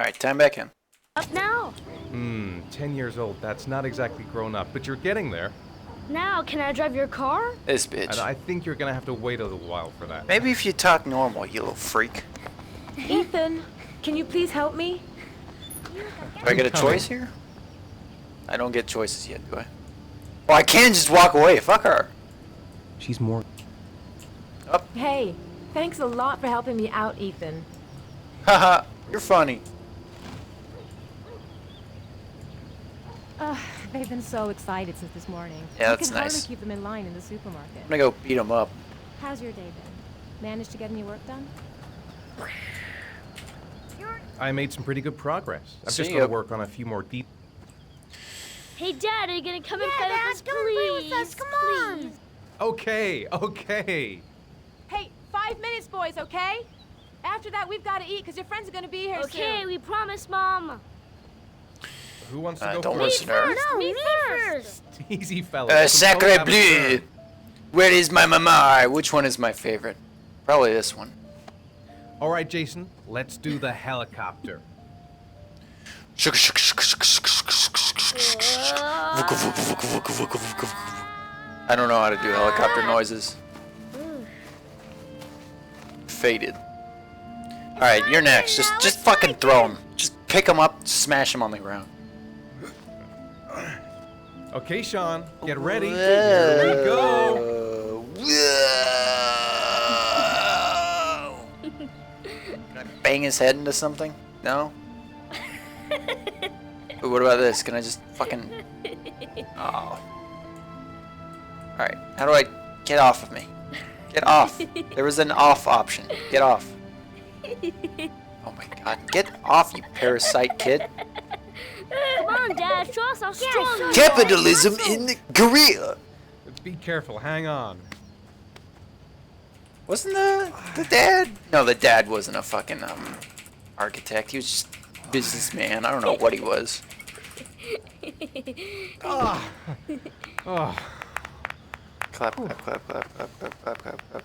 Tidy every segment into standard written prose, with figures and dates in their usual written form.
Alright, time back in. Up now. 10 years old. That's not exactly grown up, but you're getting there. Now, can I drive your car? This bitch. And I think you're gonna have to wait a little while for that. Maybe if you talk normal, you little freak. Ethan, can you please help me? Do I get a choice here? I don't get choices yet, do I? Oh, I can just walk away. Fuck her. She's more... Up. Hey, thanks a lot for helping me out, Ethan. Haha, you're funny. They've been so excited since this morning. Yeah, You that's can hardly nice. keep them in line in the supermarket. I'm gonna go beat him up. How's your day been? Managed to get any work done? I made some pretty good progress. I've See just ya. got to work on a few more deep... Hey, Dad, are you gonna come and play with us, please? Come on. Okay. Hey, 5 minutes, boys, okay? After that, we've got to eat, because your friends are going to be here Okay, soon. we promise, Mom. Who wants to go Don't first? listen to her. No, me first. Easy, fellas. Sacre bleu! Where is my mama? Which one is my favorite? Probably this one. All right, Jason, let's do the helicopter. I don't know how to do helicopter noises. Faded. Alright, you're next. Just fucking throw him. Just pick him up, smash him on the ground. Okay, Sean, get ready. Here we go. Whoa. Can I bang his head into something? No? But what about this? Can I just fucking... Oh. Alright, how do I get off of me? Get off. There was an off option. Get off. Oh my god. Get off, you parasite kid. Come on, Dad, show us how strong you are. Capitalism in Korea. Be careful, hang on. Wasn't the dad? No, the dad wasn't a fucking architect. He was just a businessman. I don't know what he was. Oh. Clap, clap, clap, clap, clap, clap, clap, clap, clap.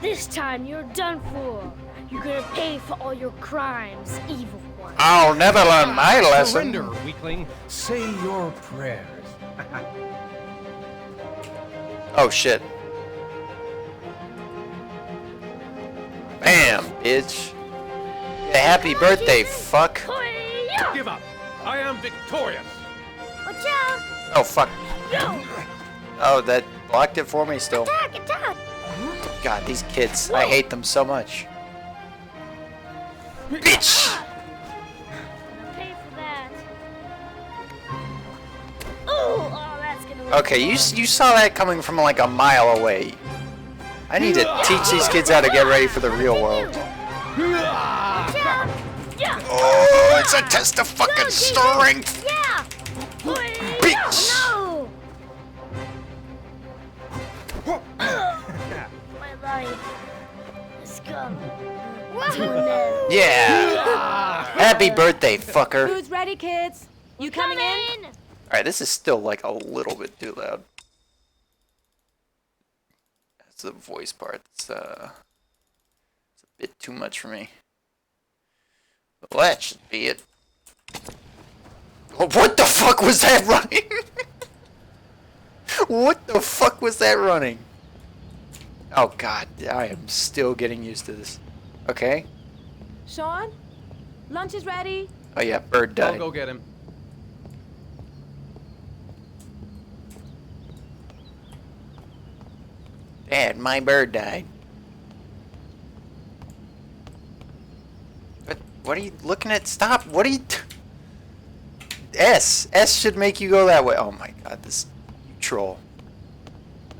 This time you're done for. You're gonna pay for all your crimes, evil one. I'll never learn my lesson. Surrender, weakling. Say your prayers. Oh shit. Bam, bitch. Yeah, happy birthday, fuck. Hi-ya! Give up. I am victorious. Watch out. Oh fuck. Yo! Oh, that blocked it for me still. Attack, attack. God, these kids. I hate them so much. Bitch! Gonna pay for that. Oh, that's gonna look Okay, you saw that coming from like a mile away. I need to teach these kids how to get ready for the real world. Yeah! Oh, it's a test of fucking strength! Yeah. Bitch! No. My life has come to an end. Yeah! Happy birthday, fucker. Food's ready, kids. You coming in? Alright, this is still like a little bit too loud. That's the voice part. It's a bit too much for me. Well, that should be it. Oh, what the fuck was that running? What the fuck was that running? Oh god, I am still getting used to this. Okay. Sean? Lunch is ready. Oh yeah, bird I'll died. go get him. Dad, my bird died. What are you looking at? Stop. What are you... S should make you go that way. Oh my god, this... You troll.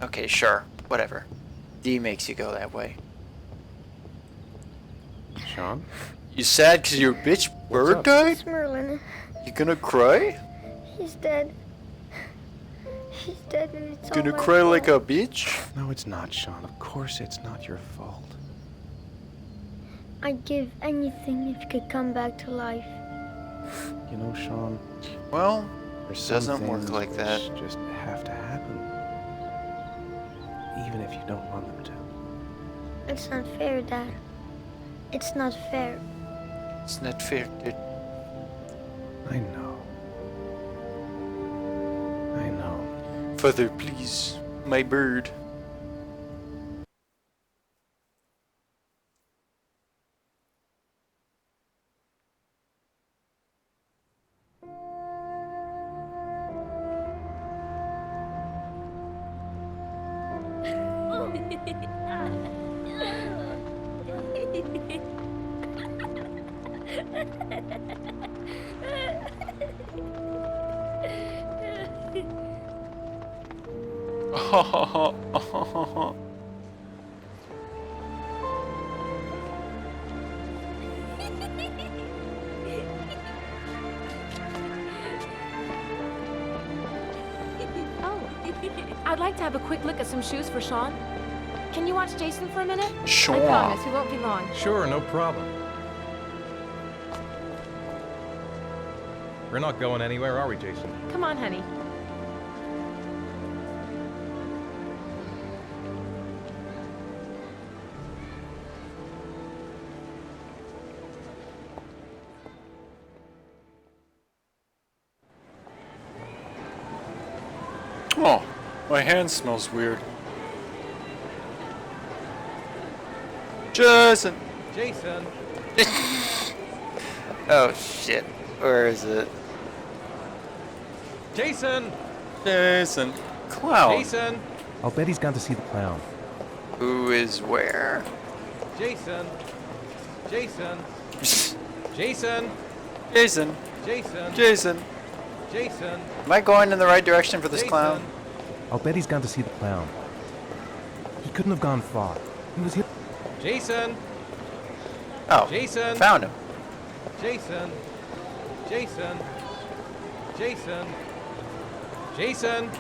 Okay, sure. Whatever. D makes you go that way. Sean? You sad because your bitch bird up? died? Merlin, You gonna cry? he's dead. He's dead and it's all Gonna my cry like fault. a bitch? No, it's not, Sean. Of course it's not your fault. I'd give anything if you could come back to life. You know, Sean, Well, there's Doesn't some work things like that. which just have to happen. even if you don't want them to. It's not fair, Dad. It's not fair. It's not fair, dude. I know. I know. Father, please. My bird. I'd like to have a quick look at some shoes for Sean. Can you watch Jason for a minute? Sure. I promise, we won't be long. Sure, no problem. We're not going anywhere, are we, Jason? Come on, honey. Oh, my hand smells weird. Jason! Jason! Oh shit. Where is it? Jason! Jason. Clown. Jason! I'll bet he's gone to see the clown. Who is where? Jason! Jason! Jason! Jason. Jason! Jason. Jason! Am I going in the right direction for this Jason. clown? I'll bet he's gone to see the clown. He couldn't have gone far. He was here. Jason! Oh, Jason. found him. Jason! Jason! Jason! Jason!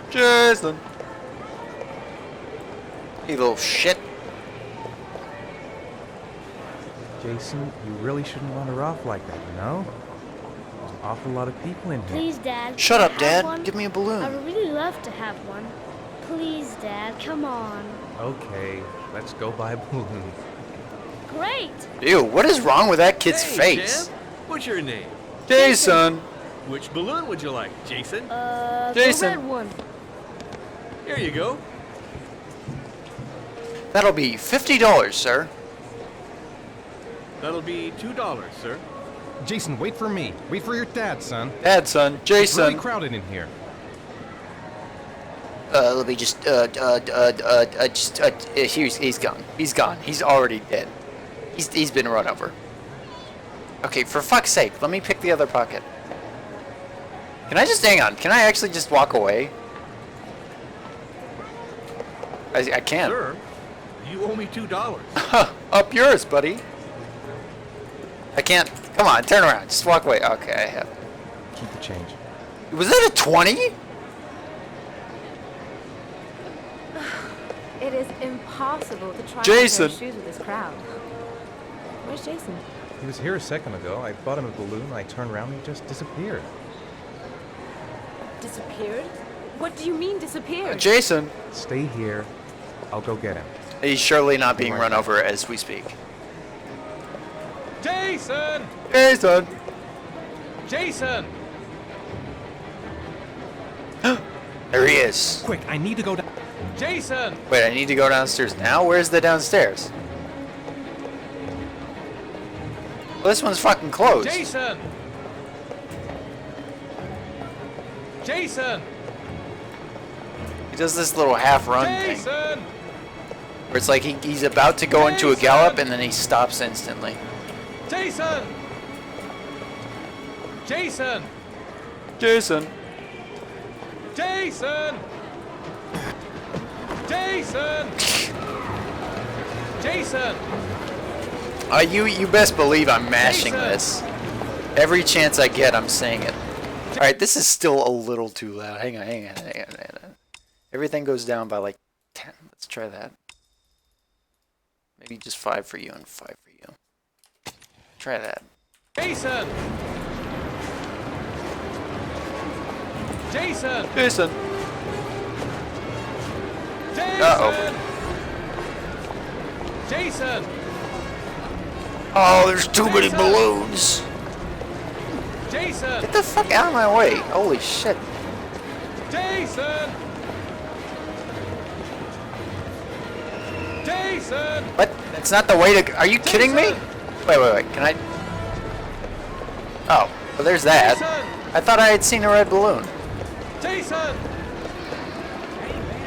Jason. You little shit. Jason, you really shouldn't wander off like that, you know? There's an awful lot of people in here. Please, Dad. Shut can up, I have Dad. one? Give me a I balloon. would really love to have one. Please, Dad. Come on. Okay, let's go buy a balloon. Great. Ew, what is wrong with that kid's Hey, face? Jim. What's your name? Jason. Which balloon would you like, Jason? Jason. The red one. Here you go. That'll be $50, sir. That'll be $2, sir. Jason, wait for me. Wait for your dad, son. Dad, son. It's really Jason. crowded in here. Let me just, he's gone. He's gone. He's already dead. He's been run over. Okay, for fuck's sake, let me pick the other pocket. Can I just, hang on, can I actually just walk away? I can. Sir, you owe me $2. Up yours, buddy. I can't, come on, turn around, just walk away. Okay, I have. Keep the change. Was that a 20? It is impossible to try Jason. on a pair of shoes with this crowd. Where's Jason? He was here a second ago. I bought him a balloon. I turned around and he just disappeared. Disappeared? What do you mean disappeared? Jason. Stay here. I'll go get him. He's surely not being Right run back. over as we speak. Jason! Jason. Jason! There he is. Quick, I need to go down. Jason! Wait, I need to go downstairs now? Where's the downstairs? Well, this one's fucking closed. Jason! Jason! He does this little half run thing. Jason! Where it's like he's about to go into a gallop and then he stops instantly. Jason! Jason! Jason. Jason! Jason! Jason! You best believe I'm mashing Jason! this. Every chance I get, I'm saying it. Alright, this is still a little too loud. Hang on. Everything goes down by like 10. Let's try that. Maybe just 5 for you and 5 for you. Try that. Jason! Jason! Jason. Jason! Uh-oh. Jason! Oh, there's too many balloons. Jason! Get the fuck out of my way. Holy shit. Jason! Jason! What? That's not the way to... Are you kidding me? Wait. Can I... Oh, well there's that. Jason! I thought I had seen a red balloon. Jason!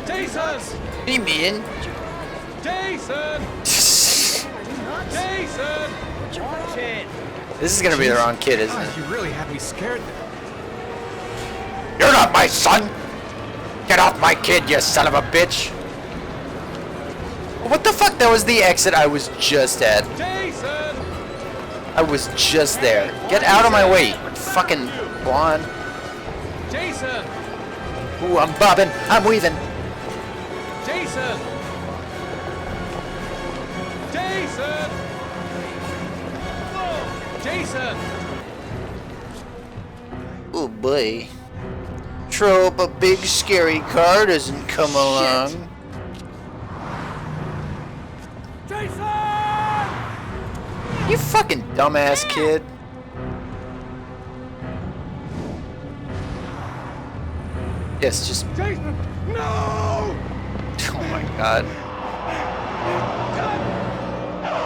Jason! Hey, man. Jason! Jason! This is gonna be the wrong kid, isn't it? You really had me scared there. You're not my son! Get off my kid, you son of a bitch! What the fuck? That was the exit I was just at. Jason! I was just there. Get out of my way, fucking blonde. Jason! Ooh, I'm bobbing. I'm weaving. Jason! Jason! Jason! Oh boy. Sure hope a big scary car doesn't come along. Jason! You fucking dumbass kid. Yes, just... Jason! No! Oh my god.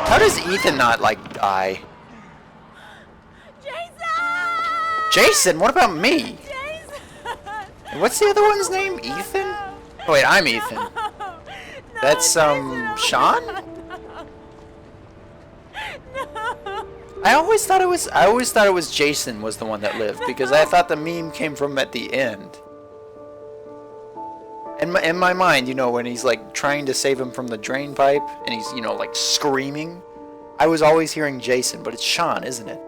How does Ethan not, like, die? Jason, what about me? And what's the other one's name? Ethan? Oh wait, I'm Ethan. That's, Sean? I always thought it was Jason was the one that lived, because I thought the meme came from at the end. In my mind, you know, when he's like trying to save him from the drain pipe, and he's, you know, like screaming, I was always hearing Jason, but it's Sean, isn't it?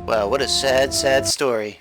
Well, what a sad, sad story.